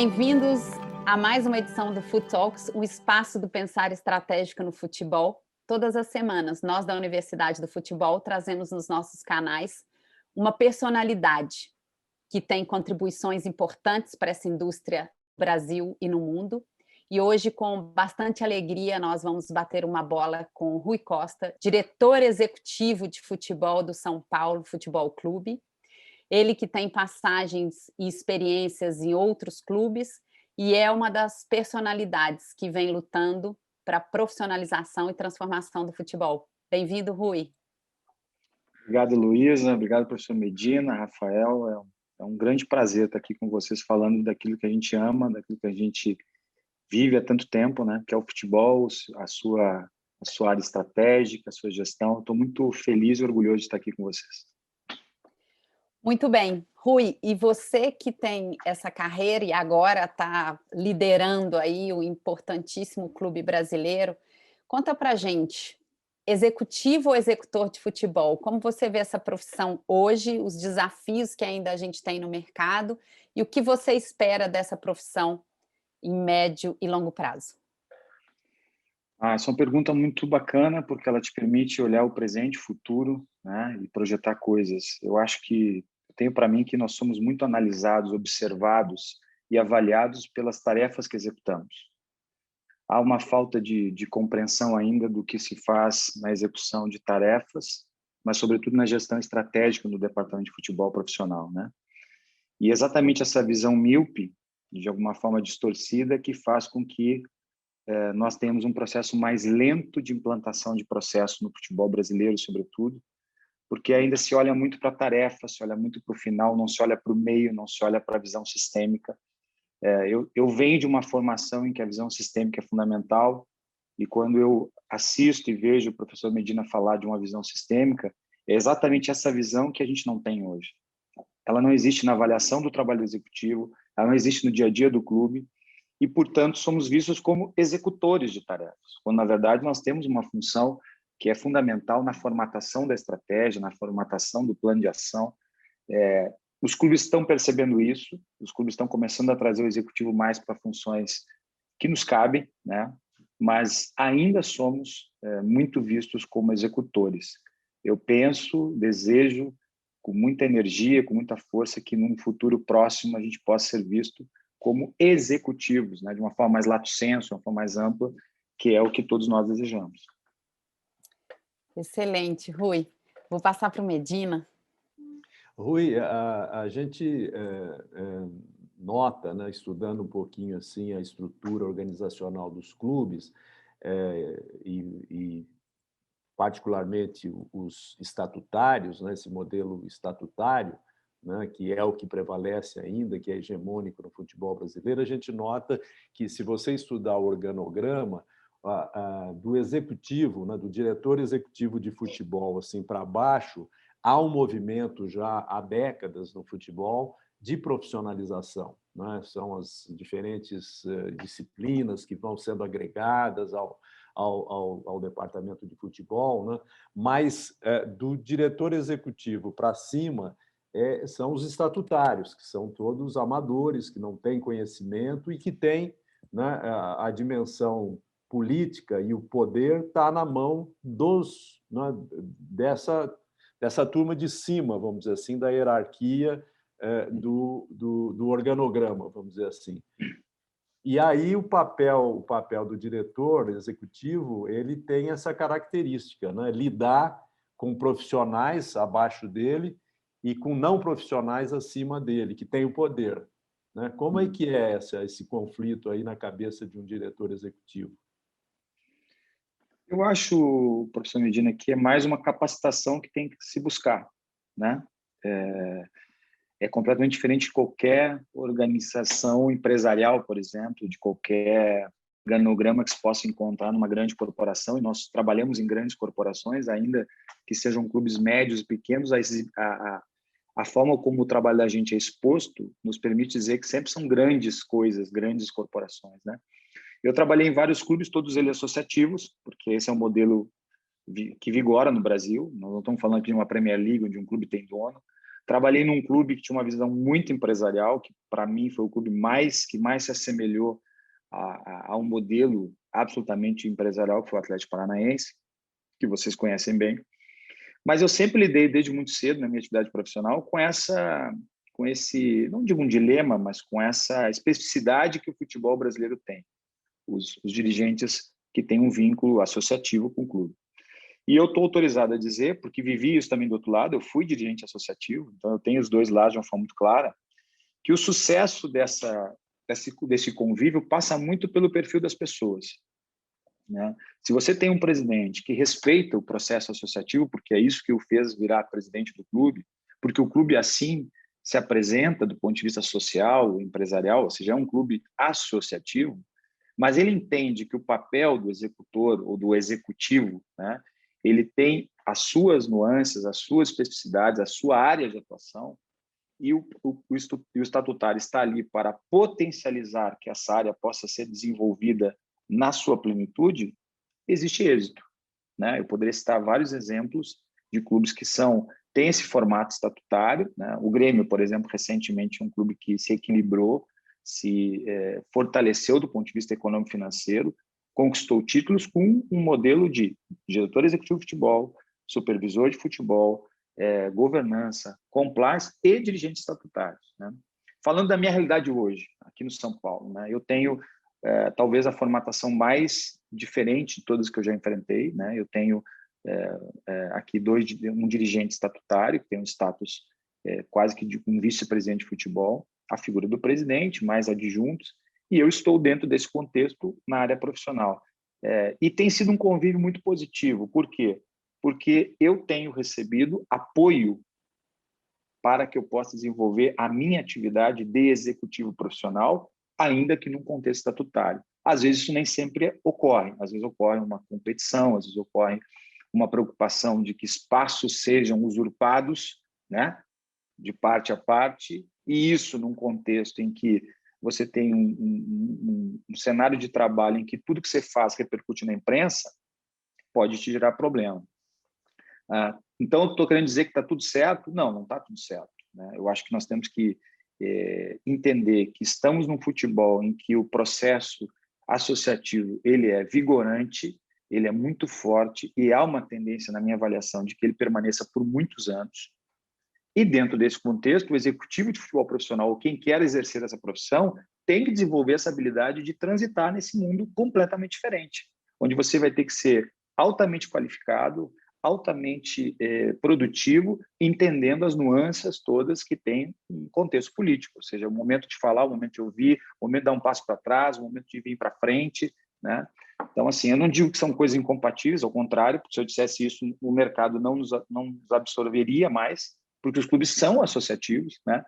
Bem-vindos a mais uma edição do Foot Talks, um espaço do pensar estratégico no futebol. Todas as semanas, nós da Universidade do Futebol trazemos nos nossos canais uma personalidade que tem contribuições importantes para essa indústria no Brasil e no mundo. E hoje, com bastante alegria, nós vamos bater uma bola com o Rui Costa, diretor executivo de futebol do São Paulo Futebol Clube. Ele que tem passagens e experiências em outros clubes e é uma das personalidades que vem lutando para a profissionalização e transformação do futebol. Bem-vindo, Rui. Obrigado, Luísa. Obrigado, professor Medina, Rafael. É um grande prazer estar aqui com vocês falando daquilo que a gente ama, daquilo que a gente vive há tanto tempo, né? Que é o futebol, a sua área estratégica, a sua gestão. Estou muito feliz e orgulhoso de estar aqui com vocês. Muito bem. Rui, e você que tem essa carreira e agora está liderando aí o importantíssimo clube brasileiro, conta pra gente, executivo ou executor de futebol, como você vê essa profissão hoje, os desafios que ainda a gente tem no mercado e o que você espera dessa profissão em médio e longo prazo? Essa é uma pergunta muito bacana, porque ela te permite olhar o presente, o futuro, né, e projetar coisas. Eu acho que, tenho para mim que nós somos muito analisados, observados e avaliados pelas tarefas que executamos. Há uma falta de compreensão ainda do que se faz na execução de tarefas, mas, sobretudo, na gestão estratégica do departamento de futebol profissional, né? E exatamente essa visão míope, de alguma forma distorcida, que faz com que nós tenhamos um processo mais lento de implantação de processo no futebol brasileiro, sobretudo, porque ainda se olha muito para a tarefa, se olha muito para o final, não se olha para o meio, não se olha para a visão sistêmica. Eu venho de uma formação em que a visão sistêmica é fundamental, e quando eu assisto e vejo o professor Medina falar de uma visão sistêmica, é exatamente essa visão que a gente não tem hoje. Ela não existe na avaliação do trabalho executivo, ela não existe no dia a dia do clube, e, portanto, somos vistos como executores de tarefas, quando, na verdade, nós temos uma função que é fundamental na formatação da estratégia, na formatação do plano de ação. Os clubes estão percebendo isso, os clubes estão começando a trazer o executivo mais para funções que nos cabem, né? Mas ainda somos muito vistos como executores. Eu penso, desejo, com muita energia, com muita força, que num futuro próximo a gente possa ser visto como executivos, né? De uma forma mais lato sensu, uma forma mais ampla, que é o que todos nós desejamos. Excelente, Rui. Vou passar para o Medina. Rui, a gente nota, né, estudando um pouquinho assim a estrutura organizacional dos clubes e particularmente os estatutários, né, esse modelo estatutário, né, que é o que prevalece ainda, que é hegemônico no futebol brasileiro, a gente nota que, se você estudar o organograma do executivo, né, do diretor executivo de futebol assim para baixo, há um movimento já há décadas no futebol de profissionalização, né? São as diferentes disciplinas que vão sendo agregadas ao departamento de futebol, né? Mas do diretor executivo para cima são os estatutários, que são todos amadores, que não têm conhecimento e que têm, né, a dimensão política, e o poder está na mão né, dessa turma de cima, vamos dizer assim, da hierarquia do organograma, vamos dizer assim. E aí o papel do diretor executivo, ele tem essa característica, né? Lidar com profissionais abaixo dele e com não profissionais acima dele, que têm o poder, né? Como é que é esse conflito aí na cabeça de um diretor executivo? Eu acho, professor Medina, que é mais uma capacitação que tem que se buscar, né? É completamente diferente de qualquer organização empresarial, por exemplo, de qualquer organograma que se possa encontrar numa grande corporação, e nós trabalhamos em grandes corporações, ainda que sejam clubes médios e pequenos, a forma como o trabalho da gente é exposto nos permite dizer que sempre são grandes coisas, grandes corporações, né? Eu trabalhei em vários clubes, todos eles associativos, porque esse é um modelo que vigora no Brasil. Nós não estamos falando aqui de uma Premier League, onde um clube tem dono. Trabalhei num clube que tinha uma visão muito empresarial, que para mim foi o clube que mais se assemelhou a um modelo absolutamente empresarial, que foi o Atlético Paranaense, que vocês conhecem bem. Mas eu sempre lidei, desde muito cedo, na minha atividade profissional, com esse, não digo um dilema, mas com essa especificidade que o futebol brasileiro tem. Os dirigentes que têm um vínculo associativo com o clube. E eu estou autorizado a dizer, porque vivi isso também do outro lado, eu fui dirigente associativo, então eu tenho os dois lados de uma forma muito clara, que o sucesso desse convívio passa muito pelo perfil das pessoas, né? Se você tem um presidente que respeita o processo associativo, porque é isso que o fez virar presidente do clube, porque o clube assim se apresenta do ponto de vista social, empresarial, ou seja, é um clube associativo, mas ele entende que o papel do executor ou do executivo, né, ele tem as suas nuances, as suas especificidades, a sua área de atuação, e o estatutário está ali para potencializar que essa área possa ser desenvolvida na sua plenitude, existe êxito, né? Eu poderia citar vários exemplos de clubes que têm esse formato estatutário, né? O Grêmio, por exemplo, recentemente, é um clube que se equilibrou, se fortaleceu do ponto de vista econômico-financeiro, conquistou títulos com um modelo de diretor executivo de futebol, supervisor de futebol, governança, compliance e dirigentes estatutários, né? Falando da minha realidade hoje, aqui no São Paulo, né? Eu tenho talvez a formatação mais diferente de todas que eu já enfrentei, né? Eu tenho aqui um dirigente estatutário, que tem um status quase que de um vice-presidente de futebol, a figura do presidente, mais adjuntos, e eu estou dentro desse contexto na área profissional. E tem sido um convívio muito positivo. Por quê? Porque eu tenho recebido apoio para que eu possa desenvolver a minha atividade de executivo profissional, ainda que num contexto estatutário. Às vezes isso nem sempre ocorre, às vezes ocorre uma competição, às vezes ocorre uma preocupação de que espaços sejam usurpados, né, de parte a parte, e isso num contexto em que você tem um cenário de trabalho em que tudo que você faz repercute na imprensa, pode te gerar problema. Então, estou querendo dizer que está tudo certo? Não, não está tudo certo, né? Eu acho que nós temos que entender que estamos num futebol em que o processo associativo ele é vigorante, ele é muito forte e há uma tendência, na minha avaliação, de que ele permaneça por muitos anos. E dentro desse contexto, o executivo de futebol profissional, ou quem quer exercer essa profissão, tem que desenvolver essa habilidade de transitar nesse mundo completamente diferente, onde você vai ter que ser altamente qualificado, altamente produtivo, entendendo as nuances todas que tem em contexto político, ou seja, o momento de falar, o momento de ouvir, o momento de dar um passo para trás, o momento de vir para frente, né? Então, assim, eu não digo que são coisas incompatíveis, ao contrário, porque se eu dissesse isso, o mercado não nos absorveria mais, porque os clubes são associativos, né?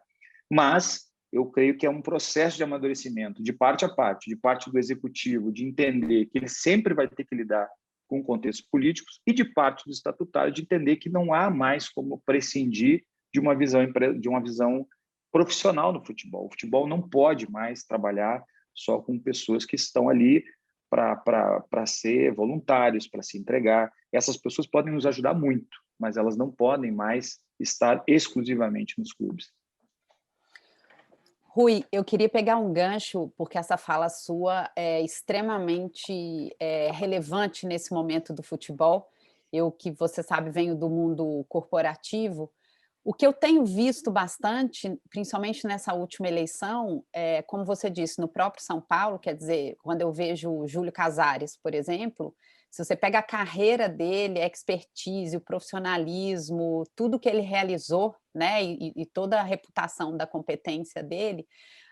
Mas eu creio que é um processo de amadurecimento, de parte a parte, de parte do executivo, de entender que ele sempre vai ter que lidar com contextos políticos, e de parte do estatutário, de entender que não há mais como prescindir de uma visão profissional no futebol. O futebol não pode mais trabalhar só com pessoas que estão ali para ser voluntários, para se entregar. Essas pessoas podem nos ajudar muito, mas elas não podem mais estar exclusivamente nos clubes. Rui, eu queria pegar um gancho, porque essa fala sua é extremamente relevante nesse momento do futebol. Eu, que você sabe, venho do mundo corporativo. O que eu tenho visto bastante, principalmente nessa última eleição, como você disse, no próprio São Paulo, quer dizer, quando eu vejo o Júlio Casares, por exemplo, se você pega a carreira dele, a expertise, o profissionalismo, tudo que ele realizou, né, e toda a reputação da competência dele,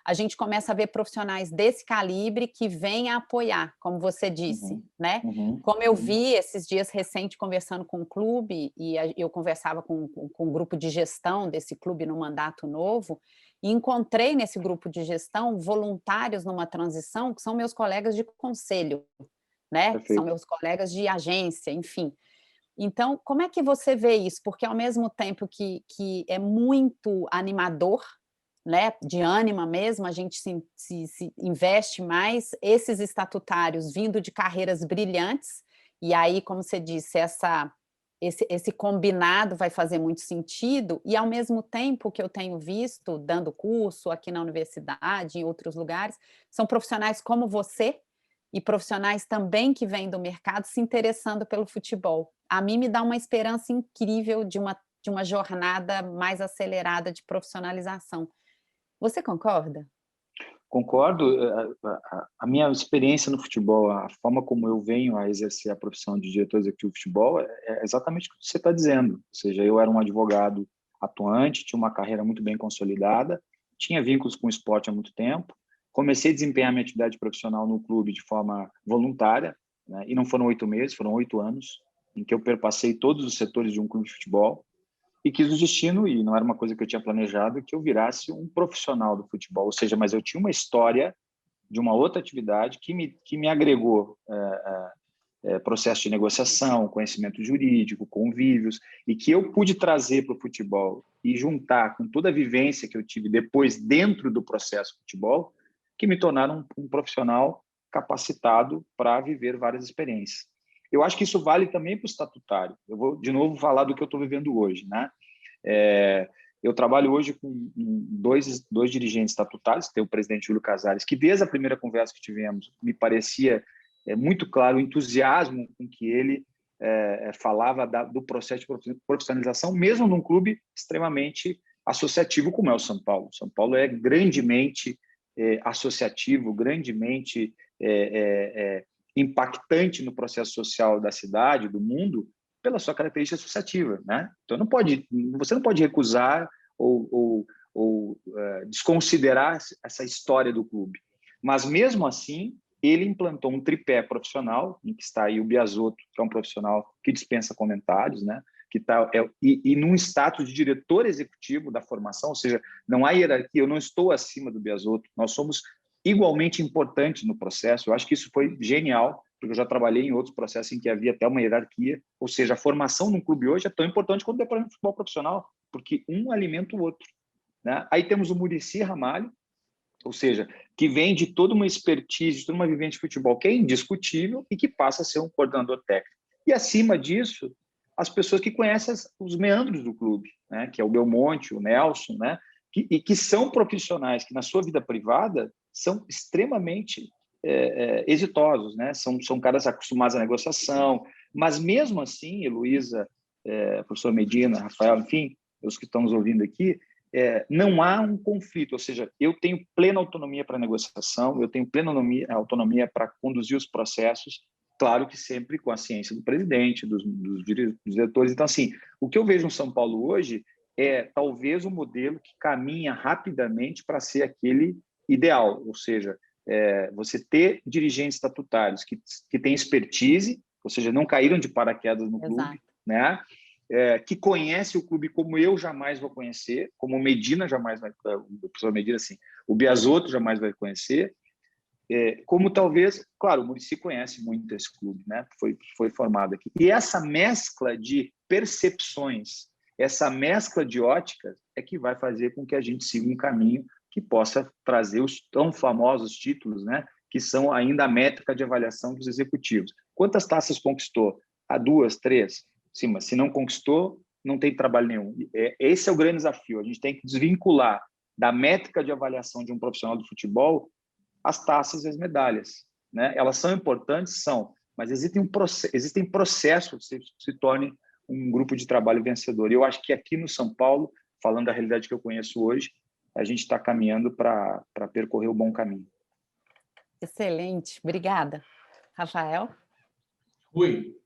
a gente começa a ver profissionais desse calibre que vêm a apoiar, como você disse, né? Como eu vi esses dias recentes conversando com um clube, e eu conversava com um grupo de gestão desse clube no mandato novo, e encontrei nesse grupo de gestão voluntários numa transição que são meus colegas de conselho, né? Perfeito. São meus colegas de agência, enfim. Então, como é que você vê isso? Porque ao mesmo tempo que é muito animador, né, de ânima mesmo, a gente se investe mais, esses estatutários vindo de carreiras brilhantes, e aí, como você disse, essa esse combinado vai fazer muito sentido, e ao mesmo tempo que eu tenho visto, dando curso aqui na universidade, em outros lugares, são profissionais como você, e profissionais também que vêm do mercado se interessando pelo futebol. A mim me dá uma esperança incrível de uma jornada mais acelerada de profissionalização. Você concorda? Concordo. A minha experiência no futebol, a forma como eu venho a exercer a profissão de diretor executivo de futebol é exatamente o que você está dizendo. Ou seja, eu era um advogado atuante, tinha uma carreira muito bem consolidada, tinha vínculos com o esporte há muito tempo, comecei a desempenhar minha atividade profissional no clube de forma voluntária, né? E não foram 8 meses, foram 8 anos, em que eu perpassei todos os setores de um clube de futebol, e quis o destino, e não era uma coisa que eu tinha planejado, que eu virasse um profissional do futebol. Ou seja, mas eu tinha uma história de uma outra atividade que me agregou processo de negociação, conhecimento jurídico, convívios, e que eu pude trazer para o futebol e juntar com toda a vivência que eu tive depois dentro do processo de futebol, que me tornaram um profissional capacitado para viver várias experiências. Eu acho que isso vale também para o estatutário. Eu vou, de novo, falar do que eu estou vivendo hoje, né? Eu trabalho hoje com dois dirigentes estatutários, tem o presidente Júlio Casares, que desde a primeira conversa que tivemos, me parecia muito claro o entusiasmo com que ele falava do processo de profissionalização, mesmo num clube extremamente associativo como é o São Paulo. São Paulo é grandemente associativo, grandemente impactante no processo social da cidade, do mundo, pela sua característica associativa, né? Então você não pode recusar ou desconsiderar essa história do clube. Mas mesmo assim, ele implantou um tripé profissional, em que está aí o Biasotto, que é um profissional que dispensa comentários, né? E num status de diretor executivo da formação, ou seja, não há hierarquia, eu não estou acima do Biasotto, nós somos igualmente importantes no processo. Eu acho que isso foi genial, porque eu já trabalhei em outros processos em que havia até uma hierarquia, ou seja, a formação num clube hoje é tão importante quanto o departamento de futebol profissional, porque um alimenta o outro, né? Aí temos o Muricy Ramalho, ou seja, que vem de toda uma expertise, de toda uma vivência de futebol que é indiscutível e que passa a ser um coordenador técnico. E, acima disso, as pessoas que conhecem os meandros do clube, né? Que é o Belmonte, o Nelson, né? Que são profissionais que, na sua vida privada, são extremamente exitosos, né? São caras acostumados à negociação, mas, mesmo assim, Heloísa, professor Medina, Rafael, enfim, os que estão nos ouvindo aqui, não há um conflito, ou seja, eu tenho plena autonomia para a negociação, eu tenho plena autonomia para conduzir os processos, claro que sempre com a ciência do presidente, dos diretores. Então, assim, o que eu vejo no São Paulo hoje é talvez um modelo que caminha rapidamente para ser aquele ideal, ou seja, você ter dirigentes estatutários que têm expertise, ou seja, não caíram de paraquedas no clube, né? Que conhece o clube como eu jamais vou conhecer, como o Medina jamais vai, o professor Medina, assim, o Biasotto jamais vai conhecer, como talvez, claro, o Muricy conhece muito esse clube, né? Foi formado aqui. E essa mescla de percepções, essa mescla de óticas é que vai fazer com que a gente siga um caminho que possa trazer os tão famosos títulos, né? Que são ainda a métrica de avaliação dos executivos. Quantas taças conquistou? 2, 3? Sim, mas se não conquistou, não tem trabalho nenhum. Esse é o grande desafio. A gente tem que desvincular da métrica de avaliação de um profissional do futebol as taças e as medalhas, né? Elas são importantes, mas existem processos que se tornem um grupo de trabalho vencedor. E eu acho que aqui no São Paulo, falando da realidade que eu conheço hoje, a gente está caminhando para percorrer o bom caminho. Excelente, obrigada. Rafael? Rui,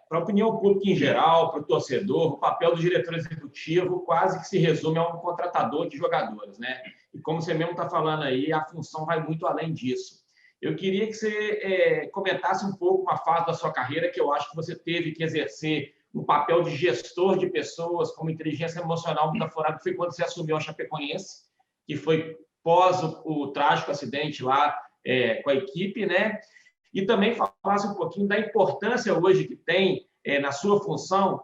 para a opinião pública em geral, para o torcedor, o papel do diretor executivo quase que se resume a um contratador de jogadores, né? E como você mesmo está falando aí, a função vai muito além disso. Eu queria que você comentasse um pouco uma fase da sua carreira que eu acho que você teve que exercer um papel de gestor de pessoas, como inteligência emocional muito aflorada, que foi quando você assumiu a Chapecoense, que foi pós o trágico acidente lá com a equipe, né? E também falasse um pouquinho da importância hoje que tem, na sua função,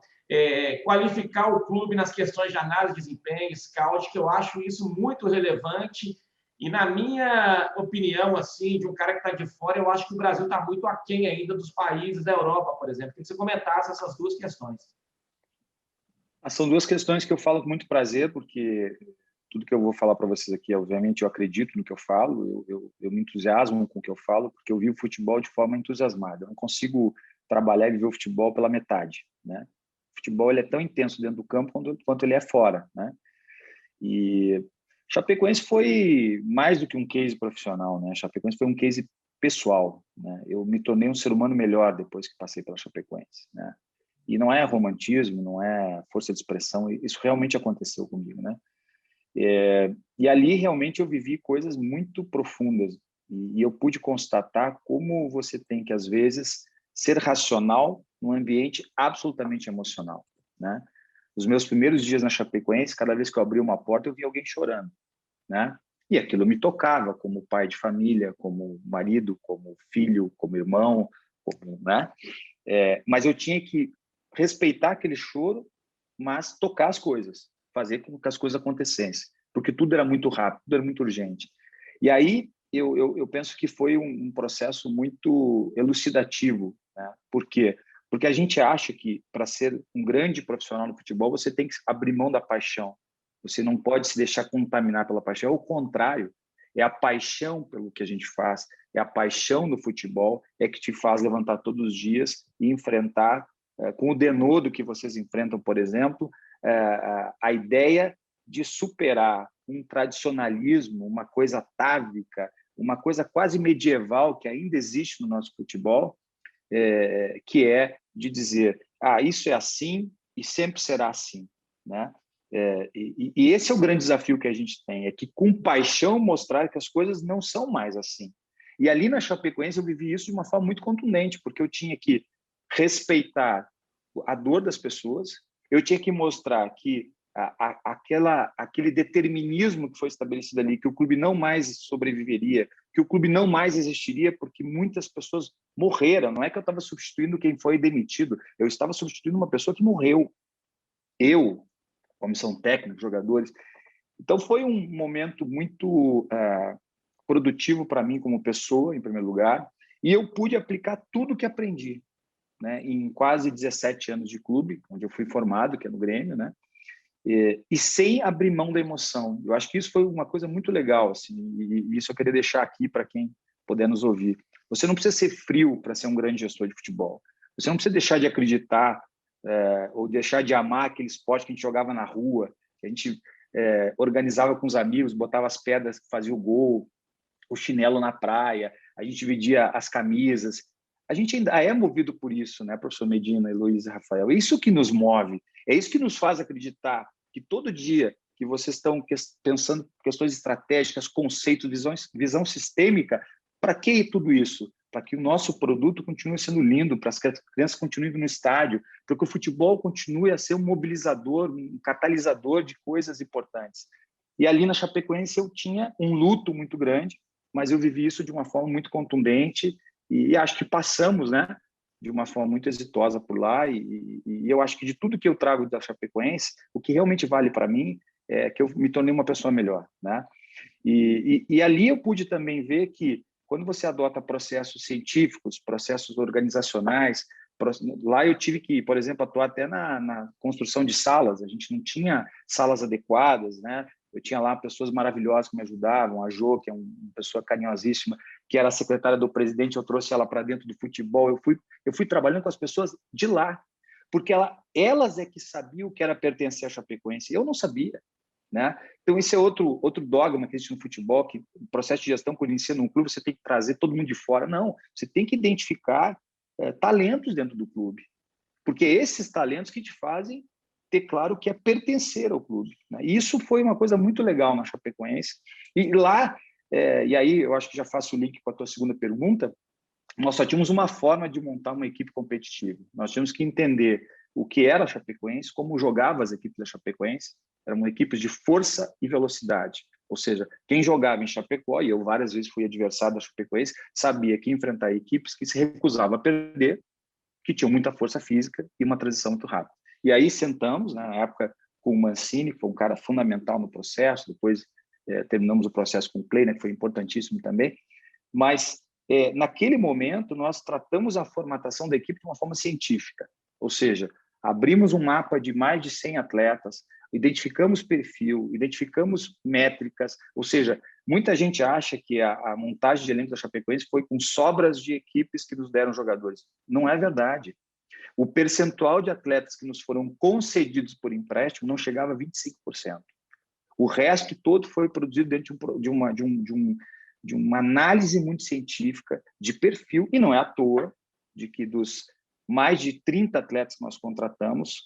qualificar o clube nas questões de análise de desempenho, scout, que eu acho isso muito relevante E na minha opinião, assim, de um cara que está de fora, eu acho que o Brasil está muito aquém ainda dos países da Europa, por exemplo. Queria que você comentasse essas duas questões. São duas questões que eu falo com muito prazer, porque tudo que eu vou falar para vocês aqui, obviamente, eu acredito no que eu falo, eu me entusiasmo com o que eu falo, porque eu vivo futebol de forma entusiasmada. Eu não consigo trabalhar e viver o futebol pela metade, né? O futebol ele é tão intenso dentro do campo quanto ele é fora, né? E Chapecoense foi mais do que um case profissional, né? Chapecoense foi um case pessoal, né? Eu me tornei um ser humano melhor depois que passei pela Chapecoense, né? E não é romantismo, não é força de expressão, isso realmente aconteceu comigo, né? E ali realmente eu vivi coisas muito profundas e eu pude constatar como você tem que, às vezes, ser racional num ambiente absolutamente emocional, né? Os meus primeiros dias na Chapecoense, cada vez que eu abria uma porta, eu via alguém chorando, né? E aquilo me tocava como pai de família, como marido, como filho, como irmão, né? Mas eu tinha que respeitar aquele choro, mas tocar as coisas, fazer com que as coisas acontecessem, porque tudo era muito rápido, tudo era muito urgente. E aí eu penso que foi um processo muito elucidativo, né? Por quê? Porque a gente acha que para ser um grande profissional no futebol você tem que abrir mão da paixão. Você não pode se deixar contaminar pela paixão. Ao contrário, é a paixão pelo que a gente faz, é a paixão do futebol é que te faz levantar todos os dias e enfrentar, com o denodo que vocês enfrentam, por exemplo, a ideia de superar um tradicionalismo, uma coisa atávica, uma coisa quase medieval que ainda existe no nosso futebol, que é de dizer, isso é assim e sempre será assim, né? E esse é o grande desafio que a gente tem, é que com paixão mostrar que as coisas não são mais assim. E ali na Chapecoense eu vivi isso de uma forma muito contundente, porque eu tinha que respeitar a dor das pessoas, eu tinha que mostrar que aquele determinismo que foi estabelecido ali, que o clube não mais sobreviveria, que o clube não mais existiria porque muitas pessoas morreram. Não é que eu estava substituindo quem foi demitido, eu estava substituindo uma pessoa que morreu. Eu, comissão técnica, jogadores. Então foi um momento muito produtivo para mim como pessoa, em primeiro lugar, e eu pude aplicar tudo que aprendi, né, em quase 17 anos de clube, onde eu fui formado, que é no Grêmio, né? E sem abrir mão da emoção. Eu acho que isso foi uma coisa muito legal, assim, e isso eu queria deixar aqui para quem puder nos ouvir. Você não precisa ser frio para ser um grande gestor de futebol. Você não precisa deixar de acreditar ou deixar de amar aquele esporte que a gente jogava na rua, que a gente organizava com os amigos, botava as pedras que fazia o gol, o chinelo na praia, a gente dividia as camisas. A gente ainda é movido por isso, né, professor Medina, Heloísa e Rafael? É isso que nos move, é isso que nos faz acreditar que todo dia que vocês estão pensando questões estratégicas, conceitos, visão sistêmica, para que tudo isso? Para que o nosso produto continue sendo lindo, para que as crianças continuem indo no estádio, para que o futebol continue a ser um mobilizador, um catalisador de coisas importantes. E ali na Chapecoense eu tinha um luto muito grande, mas eu vivi isso de uma forma muito contundente e acho que passamos, né, de uma forma muito exitosa por lá e eu acho que de tudo que eu trago da Chapecoense, o que realmente vale para mim é que eu me tornei uma pessoa melhor, né? E ali eu pude também ver que quando você adota processos científicos, processos organizacionais, lá eu tive que, por exemplo, atuar até na construção de salas, a gente não tinha salas adequadas, né? Eu tinha lá pessoas maravilhosas que me ajudavam, a Jo, que é uma pessoa carinhosíssima, que era a secretária do presidente, eu trouxe ela para dentro do futebol, eu fui trabalhando com as pessoas de lá, porque elas é que sabiam o que era pertencer à Chapecoense, eu não sabia, né? Então esse é outro dogma que existe no futebol, que o processo de gestão, quando inicia num clube, você tem que trazer todo mundo de fora. Não, você tem que identificar talentos dentro do clube, porque esses talentos que te fazem ter claro que é pertencer ao clube, né? E isso foi uma coisa muito legal na Chapecoense. E lá, e aí eu acho que já faço o link com a tua segunda pergunta, nós só tínhamos uma forma de montar uma equipe competitiva. Nós tínhamos que entender o que era a Chapecoense, como jogava as equipes da Chapecoense. Eram equipes de força e velocidade. Ou seja, quem jogava em Chapecó, e eu várias vezes fui adversário da Chapecoense, sabia que enfrentar equipes que se recusavam a perder, que tinham muita força física e uma transição muito rápida. E aí sentamos, né, na época, com o Mancini, que foi um cara fundamental no processo, depois terminamos o processo com o Clay, né, que foi importantíssimo também, mas naquele momento nós tratamos a formatação da equipe de uma forma científica, ou seja, abrimos um mapa de mais de 100 atletas, identificamos perfil, identificamos métricas, ou seja, muita gente acha que a montagem de elenco da Chapecoense foi com sobras de equipes que nos deram jogadores. Não é verdade. O percentual de atletas que nos foram concedidos por empréstimo não chegava a 25%. O resto todo foi produzido dentro de uma análise muito científica de perfil, e não é à toa de que dos mais de 30 atletas que nós contratamos,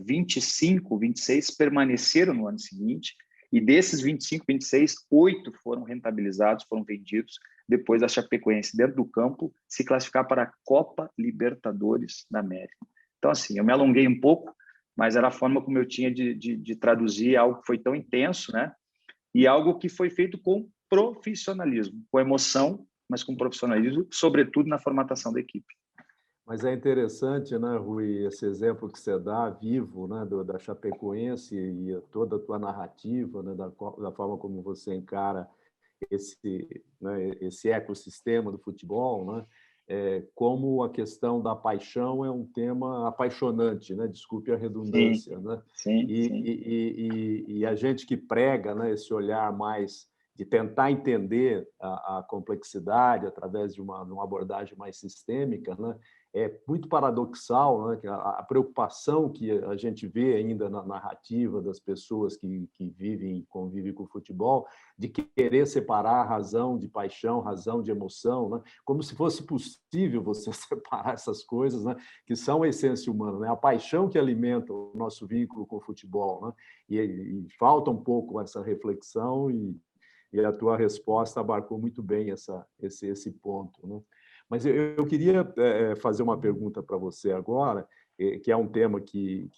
25, 26 permaneceram no ano seguinte, e desses 25, 26, 8 foram rentabilizados, foram vendidos, depois da Chapecoense, dentro do campo, se classificar para a Copa Libertadores da América. Então, assim, eu me alonguei um pouco, mas era a forma como eu tinha de traduzir algo que foi tão intenso, né? E algo que foi feito com profissionalismo, com emoção, mas com profissionalismo, sobretudo na formatação da equipe. Mas é interessante, né, Rui, esse exemplo que você dá, vivo, né, da Chapecoense e toda a tua narrativa, né, da forma como você encara esse ecossistema do futebol, né, como a questão da paixão é um tema apaixonante, né, desculpe a redundância. Sim, né? Sim, e a gente que prega, né, esse olhar mais de tentar entender a complexidade através de uma abordagem mais sistêmica, né? É muito paradoxal, né? A preocupação que a gente vê ainda na narrativa das pessoas que vivem e convivem com o futebol, de querer separar a razão de paixão, razão de emoção, né? Como se fosse possível você separar essas coisas, né? Que são a essência humana, né? A paixão que alimenta o nosso vínculo com o futebol, né? E falta um pouco essa reflexão e a tua resposta abarcou muito bem esse ponto, né? Mas eu queria fazer uma pergunta para você agora, que é um tema que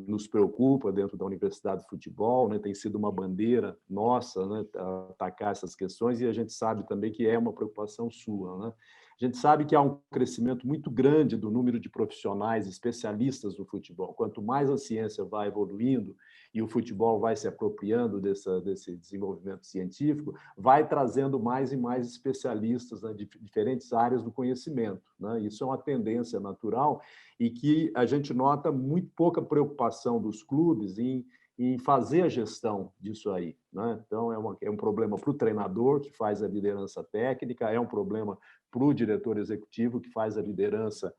nos preocupa dentro da Universidade de Futebol, né? Tem sido uma bandeira nossa, né, atacar essas questões, e a gente sabe também que é uma preocupação sua, né? A gente sabe que há um crescimento muito grande do número de profissionais especialistas do futebol. Quanto mais a ciência vai evoluindo e o futebol vai se apropriando desse desenvolvimento científico, vai trazendo mais e mais especialistas, né, de diferentes áreas do conhecimento, né? Isso é uma tendência natural e que a gente nota muito pouca preocupação dos clubes em fazer a gestão disso aí, né? Então, é um problema para o treinador, que faz a liderança técnica, é um problema para o diretor executivo, que faz a liderança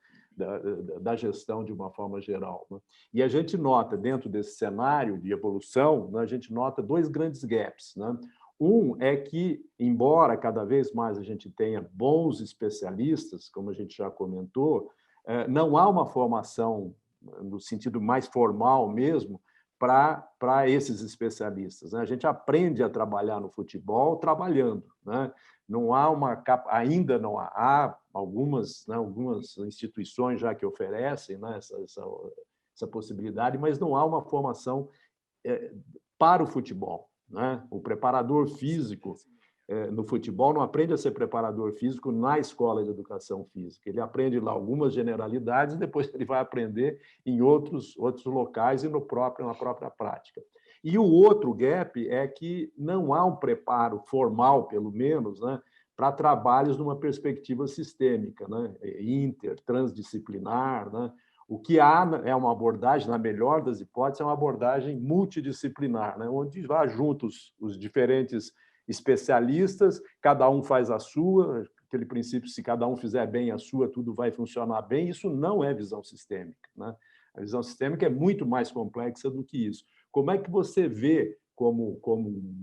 da gestão de uma forma geral, né? E a gente nota, dentro desse cenário de evolução, né, a gente nota dois grandes gaps, né? Um é que, embora cada vez mais a gente tenha bons especialistas, como a gente já comentou, não há uma formação, no sentido mais formal mesmo, para esses especialistas, né? A gente aprende a trabalhar no futebol trabalhando, né? Não há ainda não há algumas instituições já que oferecem, né, essa possibilidade, mas não há uma formação para o futebol, né? O preparador físico no futebol não aprende a ser preparador físico na escola de educação física. Ele aprende lá algumas generalidades e depois ele vai aprender em outros locais e na própria prática. E o outro gap é que não há um preparo formal, pelo menos, né, para trabalhos numa perspectiva sistêmica, né, transdisciplinar, né? O que há é uma abordagem, na melhor das hipóteses, é uma abordagem multidisciplinar, né, onde vai juntos os diferentes especialistas, cada um faz a sua, aquele princípio, se cada um fizer bem a sua, tudo vai funcionar bem. Isso não é visão sistêmica, né? A visão sistêmica é muito mais complexa do que isso. Como é que você vê, como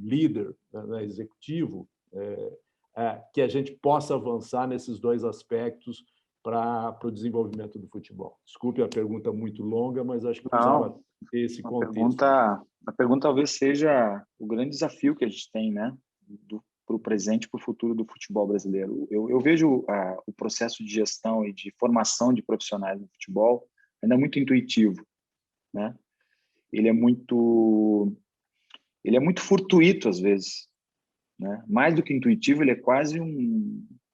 líder, né, executivo, que a gente possa avançar nesses dois aspectos para o desenvolvimento do futebol? Desculpe a pergunta muito longa, mas acho que precisava ter esse contexto. A pergunta talvez seja o grande desafio que a gente tem, né, para o presente e para o futuro do futebol brasileiro. Eu vejo o processo de gestão e de formação de profissionais no futebol ainda muito intuitivo, né? Ele é muito fortuito às vezes, né? Mais do que intuitivo, ele é quase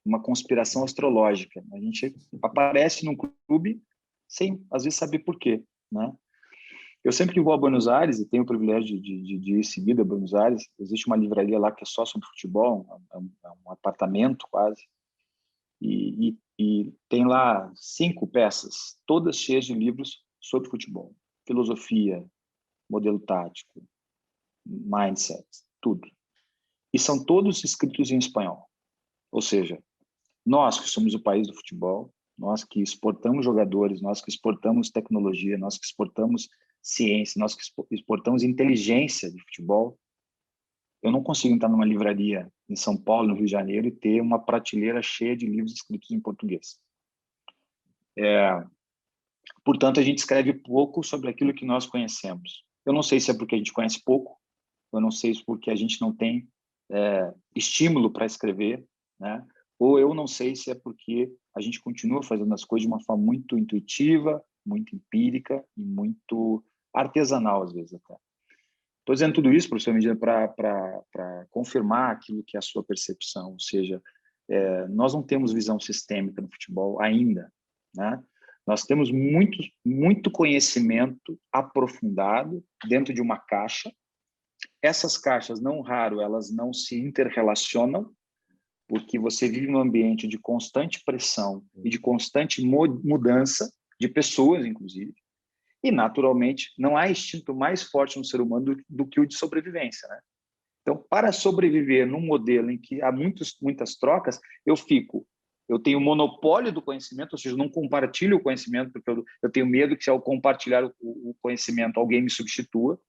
uma conspiração astrológica. A gente aparece num clube sem às vezes saber por quê, né? Eu sempre que vou a Buenos Aires, e tenho o privilégio de ir seguido a Buenos Aires, existe uma livraria lá que é só sobre futebol, um apartamento quase, e tem lá 5 peças, todas cheias de livros sobre futebol, filosofia, modelo tático, mindset, tudo. E são todos escritos em espanhol. Ou seja, nós que somos o país do futebol, nós que exportamos jogadores, nós que exportamos tecnologia, nós que exportamos ciência, nós que exportamos inteligência de futebol, eu não consigo entrar numa livraria em São Paulo, no Rio de Janeiro, e ter uma prateleira cheia de livros escritos em português. Portanto, a gente escreve pouco sobre aquilo que nós conhecemos. Eu não sei se é porque a gente conhece pouco, eu não sei se é porque a gente não tem estímulo para escrever, né? Ou eu não sei se é porque a gente continua fazendo as coisas de uma forma muito intuitiva, muito empírica e muito artesanal, às vezes até. Estou dizendo tudo isso, professor Medina, para confirmar aquilo que é a sua percepção, ou seja, nós não temos visão sistêmica no futebol ainda, né? Nós temos muito conhecimento aprofundado dentro de uma caixa. Essas caixas, não raro, elas não se interrelacionam, porque você vive num ambiente de constante pressão e de constante mudança de pessoas, inclusive. E, naturalmente, não há instinto mais forte no ser humano do que o de sobrevivência, né? Então, para sobreviver num modelo em que há muitas trocas, eu tenho monopólio do conhecimento, ou seja, eu não compartilho o conhecimento, porque eu tenho medo que, se eu compartilhar o conhecimento, alguém me substitua.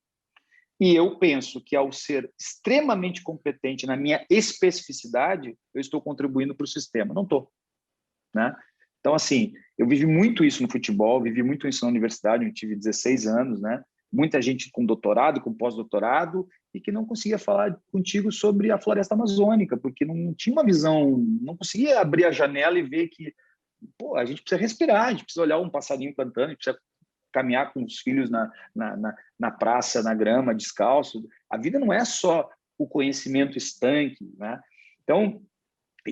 E eu penso que, ao ser extremamente competente na minha especificidade, eu estou contribuindo para o sistema. Não estou, né? Então, assim, eu vivi muito isso no futebol, vivi muito isso na universidade, eu tive 16 anos, né? Muita gente com doutorado, com pós-doutorado, e que não conseguia falar contigo sobre a floresta amazônica, porque não tinha uma visão, não conseguia abrir a janela e ver que, pô, a gente precisa respirar, a gente precisa olhar um passarinho cantando, a gente precisa caminhar com os filhos na praça, na grama, descalço. A vida não é só o conhecimento estanque, né? Então,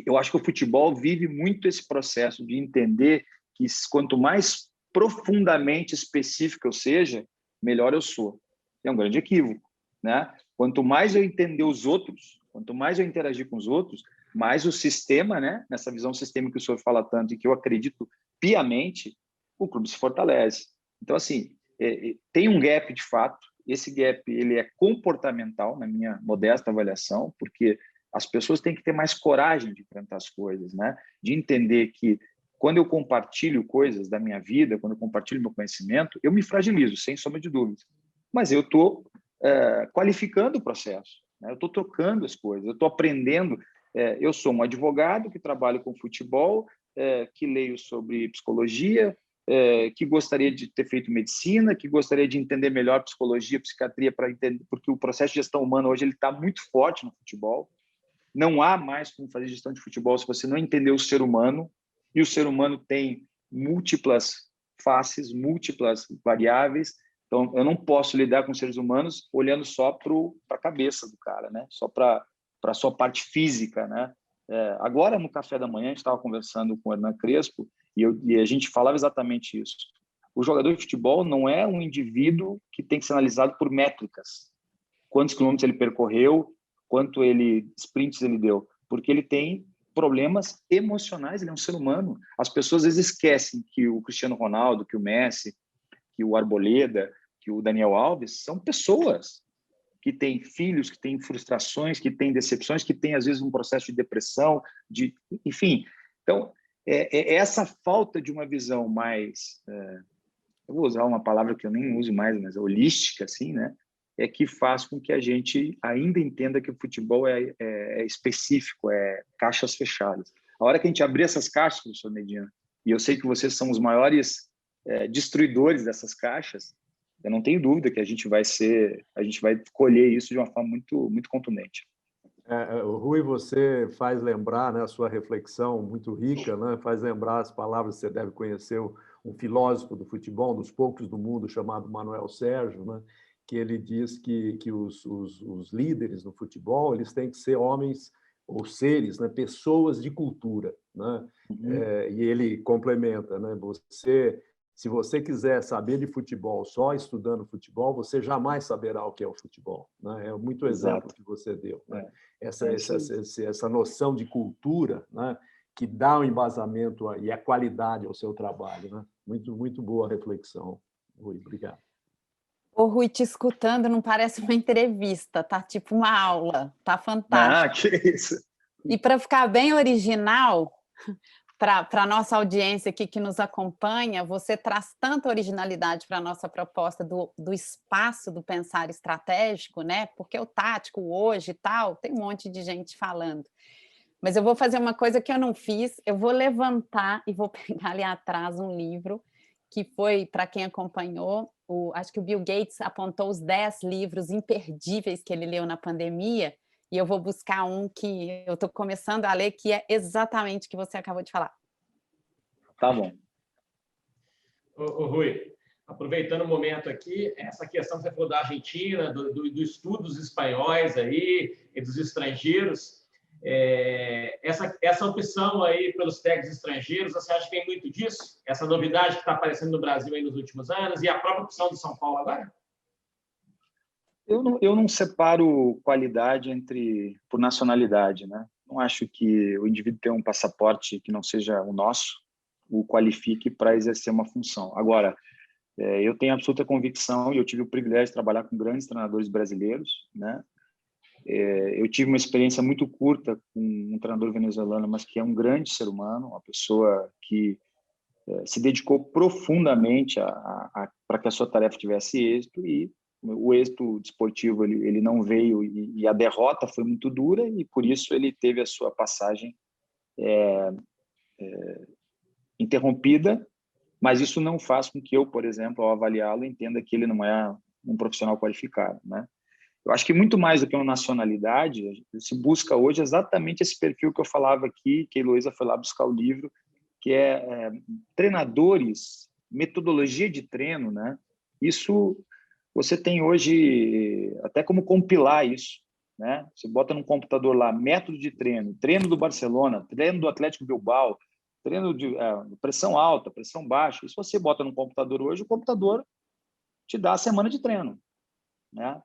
eu acho que o futebol vive muito esse processo de entender que quanto mais profundamente específico eu seja, melhor eu sou. É um grande equívoco, né? Quanto mais eu entender os outros, quanto mais eu interagir com os outros, mais o sistema, né? Nessa visão sistêmica que o senhor fala tanto e que eu acredito piamente, o clube se fortalece. Então, assim, tem um gap de fato. Esse gap ele é comportamental, na minha modesta avaliação, porque as pessoas têm que ter mais coragem de enfrentar as coisas, né? De entender que quando eu compartilho coisas da minha vida, quando eu compartilho meu conhecimento, eu me fragilizo, sem sombra de dúvidas. Mas eu estou qualificando o processo, né? Eu estou trocando as coisas, eu estou aprendendo. Eu sou um advogado que trabalho com futebol, que leio sobre psicologia, que gostaria de ter feito medicina, que gostaria de entender melhor psicologia, psiquiatria, para entender, porque o processo de gestão humana hoje ele está muito forte no futebol. Não há mais como fazer gestão de futebol se você não entender o ser humano, e o ser humano tem múltiplas faces, múltiplas variáveis. Então, eu não posso lidar com seres humanos olhando só para a cabeça do cara, né? Só para a sua parte física, né? Agora, no café da manhã, a gente estava conversando com o Hernan Crespo e a gente falava exatamente isso. O jogador de futebol não é um indivíduo que tem que ser analisado por métricas. Quantos quilômetros ele percorreu, quanto sprints ele deu, porque ele tem problemas emocionais, ele é um ser humano. As pessoas às vezes esquecem que o Cristiano Ronaldo, que o Messi, que o Arboleda, que o Daniel Alves são pessoas que têm filhos, que têm frustrações, que têm decepções, que têm às vezes um processo de depressão, enfim. Então, essa falta de uma visão mais, eu vou usar uma palavra que eu nem uso mais, mas holística, assim, né? É que faz com que a gente ainda entenda que o futebol é específico, é caixas fechadas. A hora que a gente abrir essas caixas, professor Medina, e eu sei que vocês são os maiores destruidores dessas caixas, eu não tenho dúvida que a gente vai colher isso de uma forma muito, muito contundente. Rui, você faz lembrar, né, a sua reflexão muito rica, né, faz lembrar as palavras, você deve conhecer um filósofo do futebol, um dos poucos do mundo, chamado Manuel Sérgio, né, que ele diz que os líderes no futebol eles têm que ser homens ou seres, né, pessoas de cultura, né? E ele complementa, né, você Se você quiser saber de futebol só estudando futebol, você jamais saberá o que é o futebol, né? É muito exemplo que você deu, né? Essa noção de cultura, né? Que dá um embasamento e a qualidade ao seu trabalho, né? Muito boa reflexão, Rui. Obrigado. Ô, Rui, te escutando não parece uma entrevista, tá tipo uma aula, tá fantástico. Que isso. E para ficar bem original, para a nossa audiência aqui que nos acompanha, você traz tanta originalidade para a nossa proposta do espaço do pensar estratégico, né? Porque o tático hoje e tal, tem um monte de gente falando. Mas eu vou fazer uma coisa que eu não fiz, eu vou levantar e vou pegar ali atrás um livro que foi, para quem acompanhou, acho que o Bill Gates apontou os 10 livros imperdíveis que ele leu na pandemia, e eu vou buscar um que eu estou começando a ler, que é exatamente o que você acabou de falar. Tá bom. Ô, Rui, aproveitando o momento aqui, essa questão que você falou da Argentina, do estudo dos espanhóis aí e dos estrangeiros, essa opção aí pelos técnicos estrangeiros, você acha que tem muito disso? Essa novidade que está aparecendo no Brasil aí nos últimos anos e a própria opção do São Paulo agora? Eu não separo qualidade por nacionalidade, né? Não acho que o indivíduo ter um passaporte que não seja o nosso o qualifique para exercer uma função. Agora, eu tenho absoluta convicção e eu tive o privilégio de trabalhar com grandes treinadores brasileiros, né? Eu tive uma experiência muito curta com um treinador venezuelano, mas que é um grande ser humano, uma pessoa que se dedicou profundamente para que a sua tarefa tivesse êxito, e o êxito desportivo ele não veio, e a derrota foi muito dura, e por isso ele teve a sua passagem interrompida, mas isso não faz com que eu, por exemplo, ao avaliá-lo, entenda que ele não é um profissional qualificado, né? Eu acho que muito mais do que uma nacionalidade, se busca hoje exatamente esse perfil que eu falava aqui, que a Heloísa foi lá buscar o livro, que é treinadores, metodologia de treino, né? Isso você tem hoje até como compilar isso, né? Você bota no computador lá método de treino, treino do Barcelona, treino do Atlético Bilbao, treino de pressão alta, pressão baixa. Isso você bota no computador hoje, o computador te dá a semana de treino, né?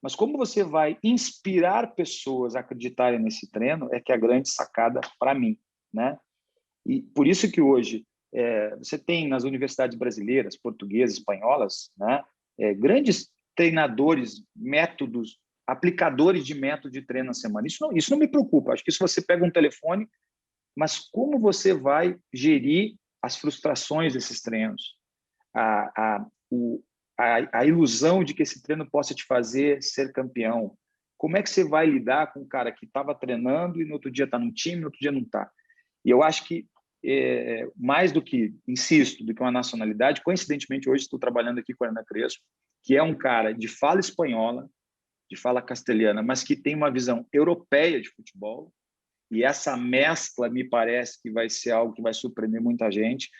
Mas como você vai inspirar pessoas a acreditarem nesse treino é que é a grande sacada para mim, né? E por isso que hoje você tem nas universidades brasileiras, portuguesas, espanholas, né, grandes treinadores, métodos, aplicadores de método de treino na semana. Isso não me preocupa. Acho que isso você pega um telefone, mas como você vai gerir as frustrações desses treinos? A ilusão de que esse treino possa te fazer ser campeão. Como é que você vai lidar com um cara que estava treinando e no outro dia está no time, no outro dia não está? E eu acho que, mais do que, insisto, do que uma nacionalidade, coincidentemente, hoje estou trabalhando aqui com a Ana Crespo, que é um cara de fala espanhola, de fala castelhana, mas que tem uma visão europeia de futebol, e essa mescla me parece que vai ser algo que vai surpreender muita gente,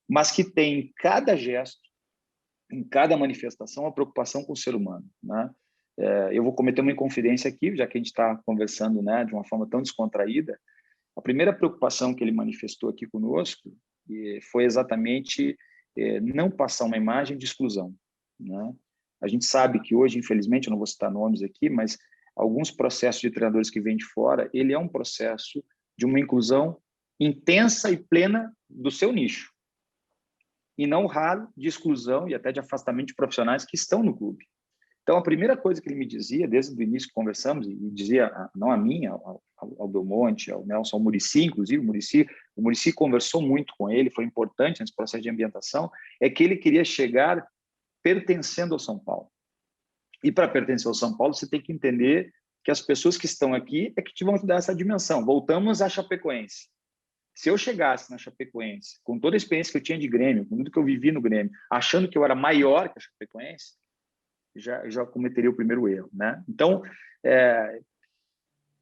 mas que tem em cada gesto, em cada manifestação, uma preocupação com o ser humano, né? Eu vou cometer uma inconfidência aqui, já que a gente está conversando, né, de uma forma tão descontraída. A primeira preocupação que ele manifestou aqui conosco foi exatamente não passar uma imagem de exclusão, né? A gente sabe que hoje, infelizmente, eu não vou citar nomes aqui, mas alguns processos de treinadores que vêm de fora, ele é um processo de uma inclusão intensa e plena do seu nicho, e não raro de exclusão e até de afastamento de profissionais que estão no clube. Então, a primeira coisa que ele me dizia, desde o início que conversamos, e dizia, não a mim, ao Belmonte, ao Nelson, ao Muricy, inclusive, o Muricy conversou muito com ele, foi importante nesse processo de ambientação, é que ele queria chegar pertencendo ao São Paulo. E para pertencer ao São Paulo, você tem que entender que as pessoas que estão aqui é que te vão te dar essa dimensão. Voltamos à Chapecoense. Se eu chegasse na Chapecoense, com toda a experiência que eu tinha de Grêmio, com tudo que eu vivi no Grêmio, achando que eu era maior que a Chapecoense, já cometeria o primeiro erro, né? Então,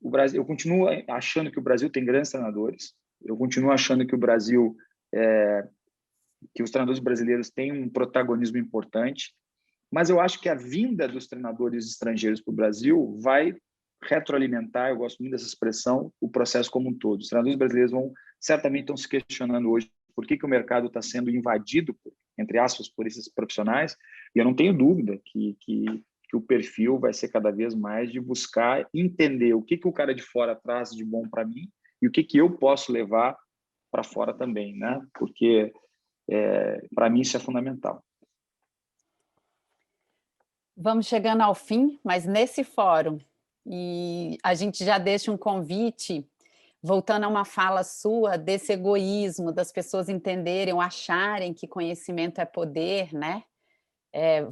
o Brasil, eu continuo achando que o Brasil tem grandes treinadores, eu continuo achando que o Brasil, que os treinadores brasileiros têm um protagonismo importante, mas eu acho que a vinda dos treinadores estrangeiros para o Brasil vai retroalimentar, eu gosto muito dessa expressão, o processo como um todo. Os treinadores brasileiros certamente estão se questionando hoje por que o mercado está sendo invadido entre aspas, por esses profissionais, e eu não tenho dúvida que o perfil vai ser cada vez mais de buscar entender o que o cara de fora traz de bom para mim e o que eu posso levar para fora também, né? Porque, para mim, isso é fundamental. Vamos chegando ao fim, mas nesse fórum, e a gente já deixa um convite, voltando a uma fala sua, desse egoísmo, das pessoas entenderem ou acharem que conhecimento é poder, né?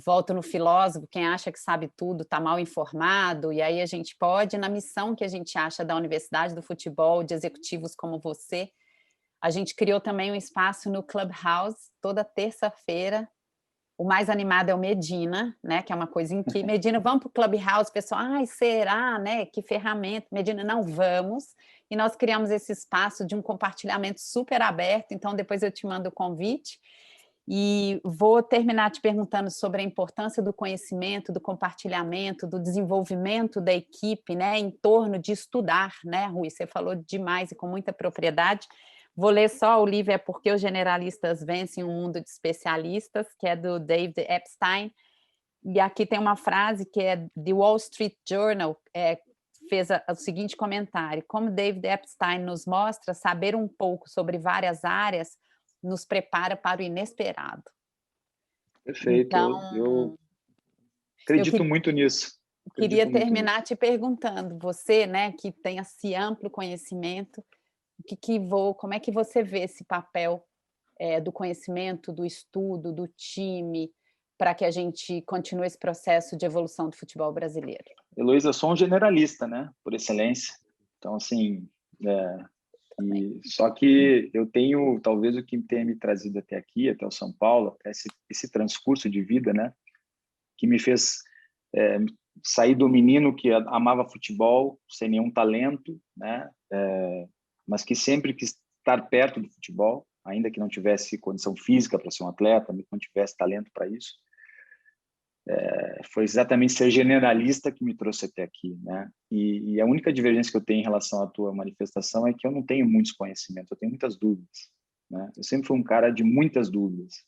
Volto no filósofo, quem acha que sabe tudo está mal informado, e aí a gente pode, na missão que a gente acha da Universidade do Futebol, de executivos como você, a gente criou também um espaço no Clubhouse, toda terça-feira. O mais animado é o Medina, né? Que é uma coisa incrível. Medina, vamos para o Clubhouse, pessoal. Ai, será, né? Que ferramenta. Medina, não vamos. E nós criamos esse espaço de um compartilhamento super aberto. Então, depois eu te mando o convite. E vou terminar te perguntando sobre a importância do conhecimento, do compartilhamento, do desenvolvimento da equipe, né? Em torno de estudar, né, Rui? Você falou demais e com muita propriedade. Vou ler só o livro É Porque os Generalistas Vencem um Mundo de Especialistas, que é do David Epstein, e aqui tem uma frase que é The Wall Street Journal, fez o seguinte comentário: como David Epstein nos mostra, saber um pouco sobre várias áreas nos prepara para o inesperado. Perfeito, então, eu acredito muito nisso. Queria terminar te perguntando, você, né, que tem esse amplo conhecimento, como é que você vê esse papel do conhecimento, do estudo, do time, para que a gente continue esse processo de evolução do futebol brasileiro? Heloísa, eu sou um generalista, né, por excelência. Então, assim, só que eu tenho, talvez o que tenha me trazido até aqui, até o São Paulo, até esse transcurso de vida, né, que me fez sair do menino que amava futebol, sem nenhum talento, né, mas que sempre quis estar perto do futebol, ainda que não tivesse condição física para ser um atleta, que não tivesse talento para isso. Foi exatamente ser generalista que me trouxe até aqui, né? E a única divergência que eu tenho em relação à tua manifestação é que eu não tenho muitos conhecimentos, eu tenho muitas dúvidas, né? Eu sempre fui um cara de muitas dúvidas,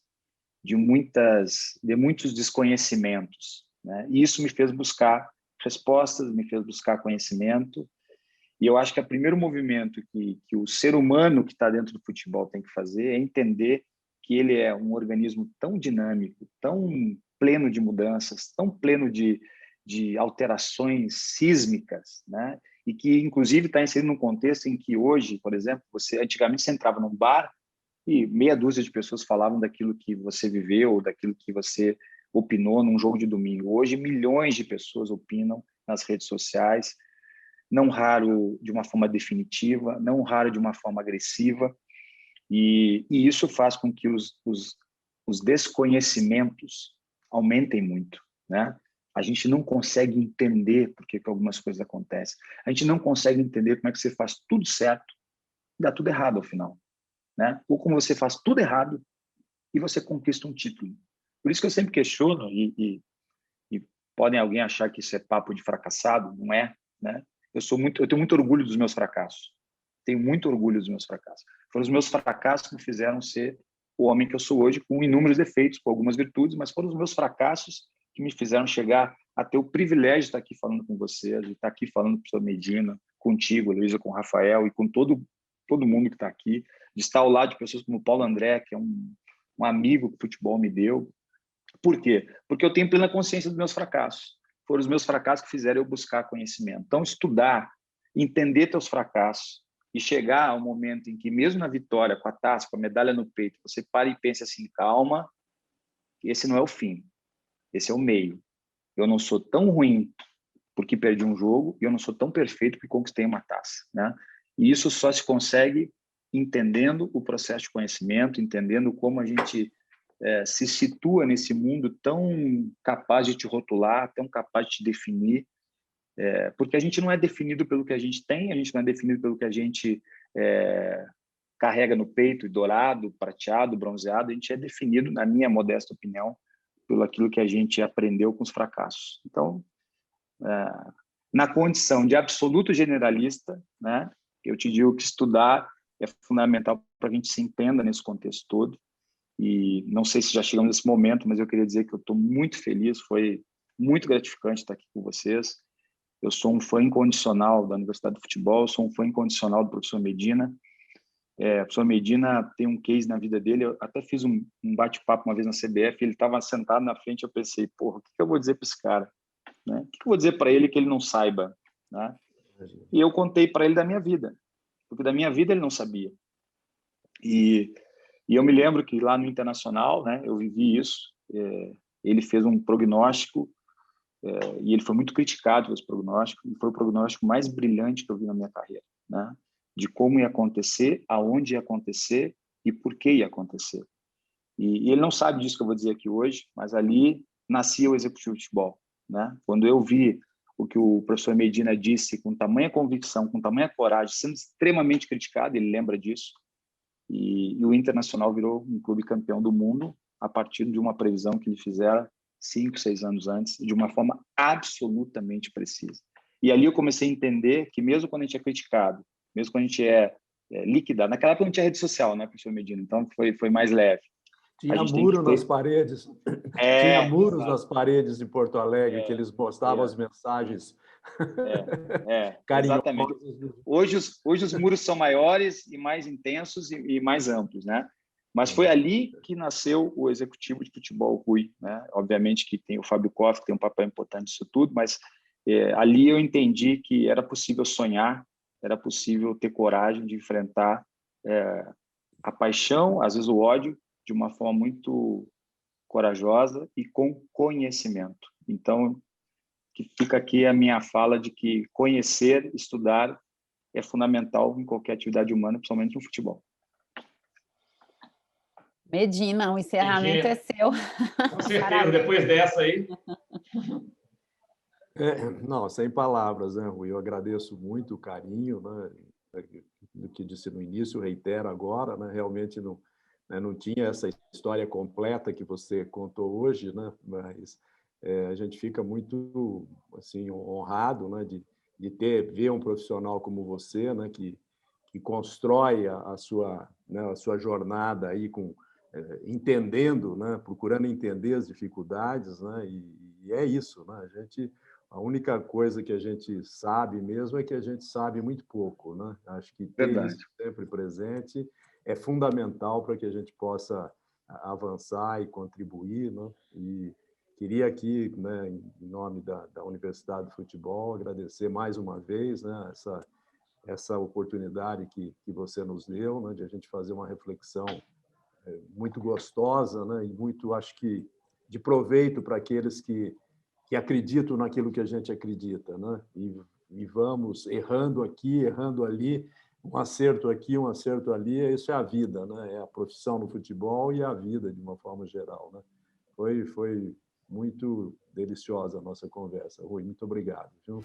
de muitos desconhecimentos, né? E isso me fez buscar respostas, me fez buscar conhecimento. E eu acho que o primeiro movimento que o ser humano que está dentro do futebol tem que fazer é entender que ele é um organismo tão dinâmico, tão pleno de mudanças, tão pleno de alterações sísmicas, né? E que, inclusive, está inserido num contexto em que hoje, por exemplo, antigamente você entrava num bar e meia dúzia de pessoas falavam daquilo que você viveu ou daquilo que você opinou num jogo de domingo. Hoje, milhões de pessoas opinam nas redes sociais, não raro de uma forma definitiva, não raro de uma forma agressiva, e isso faz com que os desconhecimentos aumentem muito, né? A gente não consegue entender por que algumas coisas acontecem. A gente não consegue entender como é que você faz tudo certo e dá tudo errado ao final, né? Ou como você faz tudo errado e você conquista um título. Por isso que eu sempre questiono, e podem alguém achar que isso é papo de fracassado, não é, né? Eu tenho muito orgulho dos meus fracassos. Tenho muito orgulho dos meus fracassos. Foram os meus fracassos que me fizeram ser o homem que eu sou hoje, com inúmeros defeitos, com algumas virtudes, mas foram os meus fracassos que me fizeram chegar a ter o privilégio de estar aqui falando com você, de estar aqui falando com o professor Medina, contigo, Luísa, com o Rafael e com todo mundo que está aqui, de estar ao lado de pessoas como o Paulo André, que é um amigo que o futebol me deu. Por quê? Porque eu tenho plena consciência dos meus fracassos. Foram os meus fracassos que fizeram eu buscar conhecimento. Então, estudar, entender teus fracassos e chegar ao momento em que, mesmo na vitória, com a taça, com a medalha no peito, você para e pensa assim, calma, esse não é o fim, esse é o meio. Eu não sou tão ruim porque perdi um jogo e eu não sou tão perfeito porque conquistei uma taça, né? E isso só se consegue entendendo o processo de conhecimento, entendendo como a gente se situa nesse mundo tão capaz de te rotular, tão capaz de te definir, porque a gente não é definido pelo que a gente tem, a gente não é definido pelo que a gente carrega no peito, dourado, prateado, bronzeado, a gente é definido, na minha modesta opinião, pelo aquilo que a gente aprendeu com os fracassos. Então, na condição de absoluto generalista, né, eu te digo que estudar é fundamental para que a gente se entenda nesse contexto todo, E não sei se já chegamos nesse momento, mas eu queria dizer que eu estou muito feliz, foi muito gratificante estar aqui com vocês. Eu sou um fã incondicional da Universidade do Futebol, sou um fã incondicional do professor Medina. O professor Medina tem um case na vida dele, eu até fiz um bate-papo uma vez na CBF, ele estava sentado na frente, eu pensei, porra, o que eu vou dizer para esse cara? Né? O que eu vou dizer para ele que ele não saiba? Né? E eu contei para ele da minha vida, porque da minha vida ele não sabia. E eu me lembro que lá no Internacional, né, eu vivi isso, ele fez um prognóstico, e ele foi muito criticado pelo prognóstico, e foi o prognóstico mais brilhante que eu vi na minha carreira, né? De como ia acontecer, aonde ia acontecer e por que ia acontecer. E ele não sabe disso que eu vou dizer aqui hoje, mas ali nascia o Executivo de Futebol, né? Quando eu vi o que o professor Medina disse com tamanha convicção, com tamanha coragem, sendo extremamente criticado, ele lembra disso, e o Internacional virou um clube campeão do mundo a partir de uma previsão que ele fizera 5, 6 anos antes, de uma forma absolutamente precisa. E ali eu comecei a entender que mesmo quando a gente é criticado, mesmo quando a gente é liquidado, naquela época não tinha rede social, né, professor Medina? Então foi mais leve. Tinha muro nas paredes. Tinha muros nas paredes de Porto Alegre que eles postavam as mensagens carinhosas. Exatamente. Hoje os muros são maiores e mais intensos e mais amplos, né? Mas foi ali que nasceu o Executivo de Futebol Rui, né? Obviamente que tem o Fábio Koff, que tem um papel importante nisso tudo, mas ali eu entendi que era possível sonhar, era possível ter coragem de enfrentar a paixão, às vezes o ódio, de uma forma muito corajosa e com conhecimento. Então, que fica aqui a minha fala de que conhecer, estudar é fundamental em qualquer atividade humana, principalmente no futebol. Medina, o encerramento é seu. Com certeza, depois dessa aí. Não, sem palavras, né, Rui? Eu agradeço muito o carinho, né, do que disse no início, reitero agora, né, realmente não tinha essa história completa que você contou hoje, né, mas a gente fica muito assim, honrado, né, de ver um profissional como você, né, que constrói a sua jornada aí entendendo, né, procurando entender as dificuldades, né, e é isso, né, a única coisa que a gente sabe mesmo é que a gente sabe muito pouco, né? Acho que ter isso sempre presente é fundamental para que a gente possa avançar e contribuir, né? E queria aqui, né, em nome da Universidade do Futebol, agradecer mais uma vez, né, essa oportunidade que você nos deu, né, de a gente fazer uma reflexão muito gostosa, né, e muito, acho que, de proveito para aqueles que acreditam naquilo que a gente acredita, né? E vamos errando aqui, errando ali, um acerto aqui, um acerto ali, isso é a vida, né? É a profissão no futebol e a vida de uma forma geral, né? Foi muito deliciosa a nossa conversa, Rui, muito obrigado, viu?